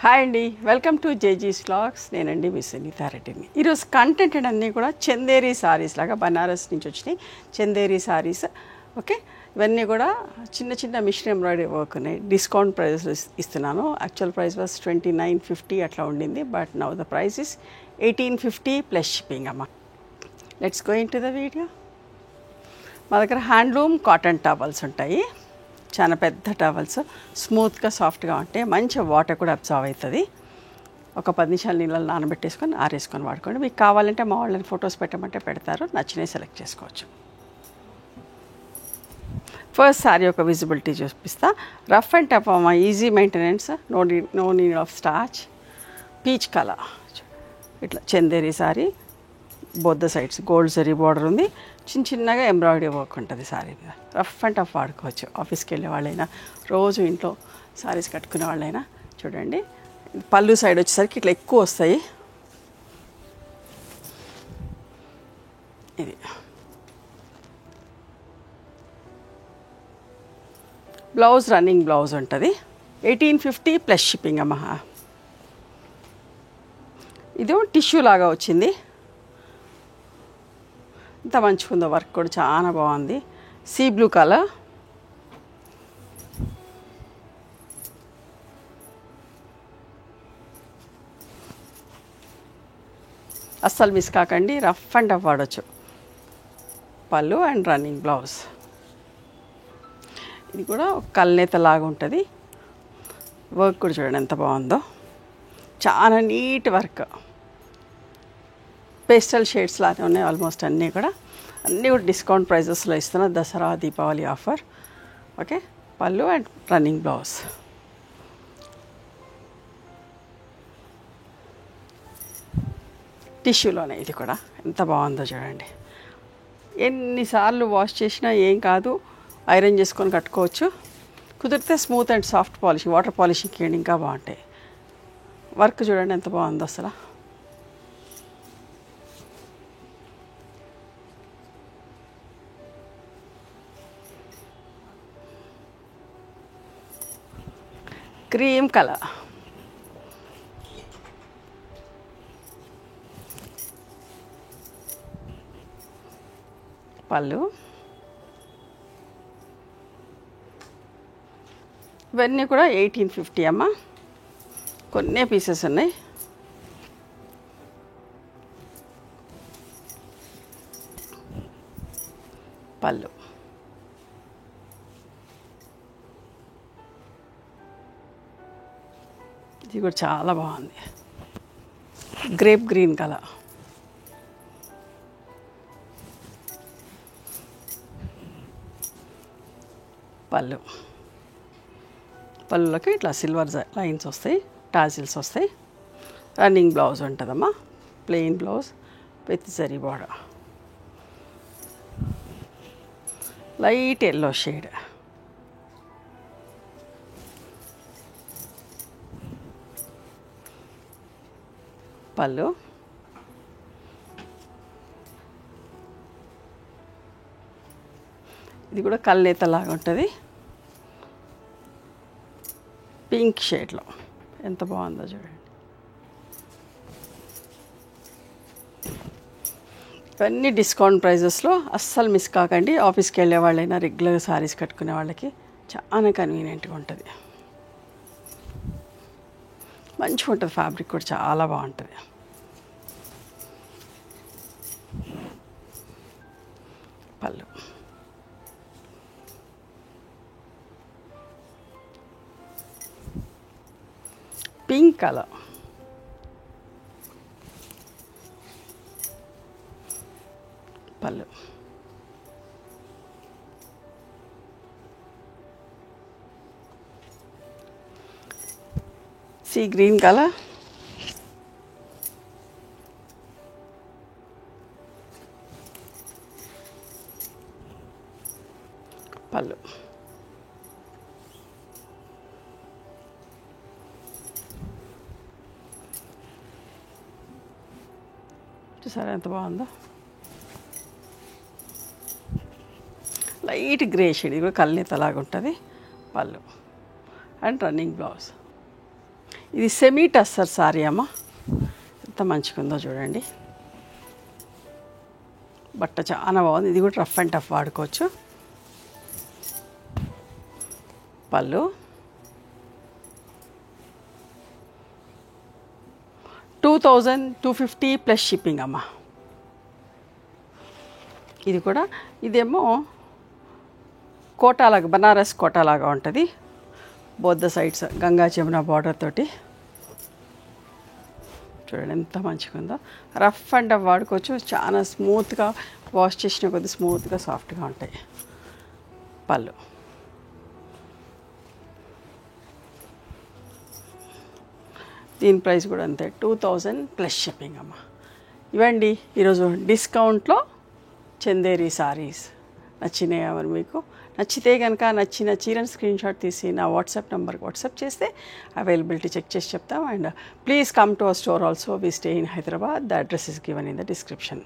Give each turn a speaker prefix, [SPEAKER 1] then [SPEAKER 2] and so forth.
[SPEAKER 1] Hi అండి, welcome to జేజీస్ vlogs. నేనండి miss Sunitha రెడ్డిని. ఈరోజు కంటెంట్ అన్నీ కూడా చందేరి సారీస్ లాగా బనారస్ నుంచి వచ్చినాయి చందేరి సారీస్. ఓకే, ఇవన్నీ కూడా చిన్న చిన్న మిషన్ ఎంబ్రాయిడరీ వర్క్ ఉన్నాయి. డిస్కౌంట్ ప్రైస్ ఇస్తున్నాను. యాక్చువల్ ప్రైస్ వాస్ 2950 అట్లా ఉండింది, but now the price is 1850 plus shipping అమ్మ. Let's go in to the video. మా దగ్గర హ్యాండ్లూమ్ కాటన్ టవల్స్ ఉంటాయి. చాలా పెద్ద టవల్స్, స్మూత్గా సాఫ్ట్గా ఉంటాయి. మంచి వాటర్ కూడా అబ్జర్వ్ అవుతుంది. ఒక 10 నిమిషాలు నీళ్ళలో నానబెట్టేసుకొని ఆరేసుకొని వాడుకోండి. మీకు కావాలంటే మా వాళ్ళని ఫొటోస్ పెట్టమంటే పెడతారు, నచ్చినవి సెలెక్ట్ చేసుకోవచ్చు. ఫస్ట్ సారీ ఒక విజిబిలిటీ చూపిస్తా. రఫ్ అండ్ టఫ్ అమ్మా, easy maintenance, no need of starch. Peach colour, ఇట్లా Chanderi sari, both sides gold zari border ఉంది. చిన్నగా ఎంబ్రాయిడరీ వర్క్ ఉంటుంది సారీ మీద. రఫ్ అండ్ టఫ్ వాడుకోవచ్చు. ఆఫీస్కి వెళ్ళే వాళ్ళైనా, రోజు ఇంట్లో సారీస్ కట్టుకునే వాళ్ళైనా. చూడండి, పళ్ళు సైడ్ వచ్చేసరికి ఇట్లా ఎక్కువ వస్తాయి. ఇది బ్లౌజ్, రన్నింగ్ బ్లౌజ్ ఉంటుంది. 1850 ప్లస్ షిప్పింగ్ అమ్మ. ఇది టిష్యూ లాగా వచ్చింది. ఇంత మంచిగా ఉందో, వర్క్ కూడా చాలా బాగుంది. సీ బ్లూ కలర్, అస్సలు మిస్ కాకండి. రఫ్ అండ్ టఫ్ వాడచ్చు. పళ్ళు అండ్ రన్నింగ్ బ్లౌజ్. ఇది కూడా ఒక కల్నేత లాగా ఉంటుంది. వర్క్ కూడా చూడండి ఎంత బాగుందో, చాలా నీట్ వర్క్. పేస్టల్ షేడ్స్ లానే ఉన్నాయి ఆల్మోస్ట్ అన్నీ కూడా డిస్కౌంట్ ప్రైజెస్లో ఇస్తున్నా. దసరా దీపావళి ఆఫర్. ఓకే, పళ్ళు అండ్ రన్నింగ్ బ్లౌజ్. టిష్యూలోనే ఇది కూడా ఎంత బాగుందో చూడండి. ఎన్నిసార్లు వాష్ చేసినా ఏం కాదు, ఐరన్ చేసుకొని కట్టుకోవచ్చు. కుదిరితే smooth and soft polishing, water polishing చేయండి, ఇంకా బాగుంటాయి. వర్క్ చూడండి ఎంత బాగుందో అసలు. క్రీమ్ కలర్, పళ్ళు. ఇవన్నీ కూడా 1850 అమ్మ. కొన్ని పీసెస్ ఉన్నాయి. పళ్ళు, ఇది కూడా చాలా బాగుంది. గ్రేప్ గ్రీన్ కలర్, పళ్ళు. పళ్ళులోకి ఇట్లా సిల్వర్ లైన్స్ వస్తాయి, టాజిల్స్ వస్తాయి. రన్నింగ్ బ్లౌజ్ ఉంటుందమ్మా, plain blouse with zari border. Light yellow shade. పళ్ళు, ఇది కూడా కల్నేత లాగా ఉంటుంది. పింక్ షేడ్లో ఎంత బాగుందో చూడండి. ఇవన్నీ డిస్కౌంట్ ప్రైజెస్లో, అస్సలు మిస్ కాకండి. ఆఫీస్కి వెళ్ళే వాళ్ళైనా, రెగ్యులర్ సారీస్ కట్టుకునే వాళ్ళకి చాలా కన్వీనియంట్గా ఉంటుంది. మంచిగా ఉంటుంది. ఫ్యాబ్రిక్ కూడా చాలా బాగుంటుంది. పళ్ళు, పింక్ కలర్, పళ్ళు. సీ గ్రీన్ కలర్, పళ్ళు. చూసారా ఎంత బాగుందో. లైట్ గ్రే షేడ్, ఇది కూడా కల్నేత లాగా ఉంటుంది. పళ్ళు అండ్ రన్నింగ్ బ్లౌజ్. ఇది సెమీ టస్సర్ సారీ అమ్మ, ఎంత మంచిగా ఉందో చూడండి. బట్ట చాలా బాగుంది. ఇది కూడా రఫ్ అండ్ టఫ్ వాడుకోవచ్చు. పళ్ళు, 2250 ప్లస్ షిప్పింగ్ అమ్మ. ఇది కూడా ఇదేమో కోటాలాగా, బనారస్ కోటాలాగా ఉంటుంది. Both the sides Ganga Jamuna border తోటి. చూడండి ఎంత మంచిగా ఉందో. రఫ్ అండ్ టఫ్ వాడుకోవచ్చు. చాలా స్మూత్గా వాష్ చేసిన కొద్ది స్మూత్గా సాఫ్ట్గా ఉంటాయి. పళ్ళు, దీని ప్రైస్ కూడా అంతే, 2000 ప్లస్ షిప్పింగ్ అమ్మ. ఇవ్వండి ఈరోజు డిస్కౌంట్లో చందేరి సారీస్. నచ్చినాయి మరి మీకు? నచ్చితే కనుక నచ్చిన చీరని స్క్రీన్ షాట్ తీసి నా వాట్సాప్ నెంబర్కి వాట్సాప్ చేస్తే అవైలబిలిటీ చెక్ చేసి చెప్తాం. And please come to our store also. We stay in Hyderabad. The address is given in the description.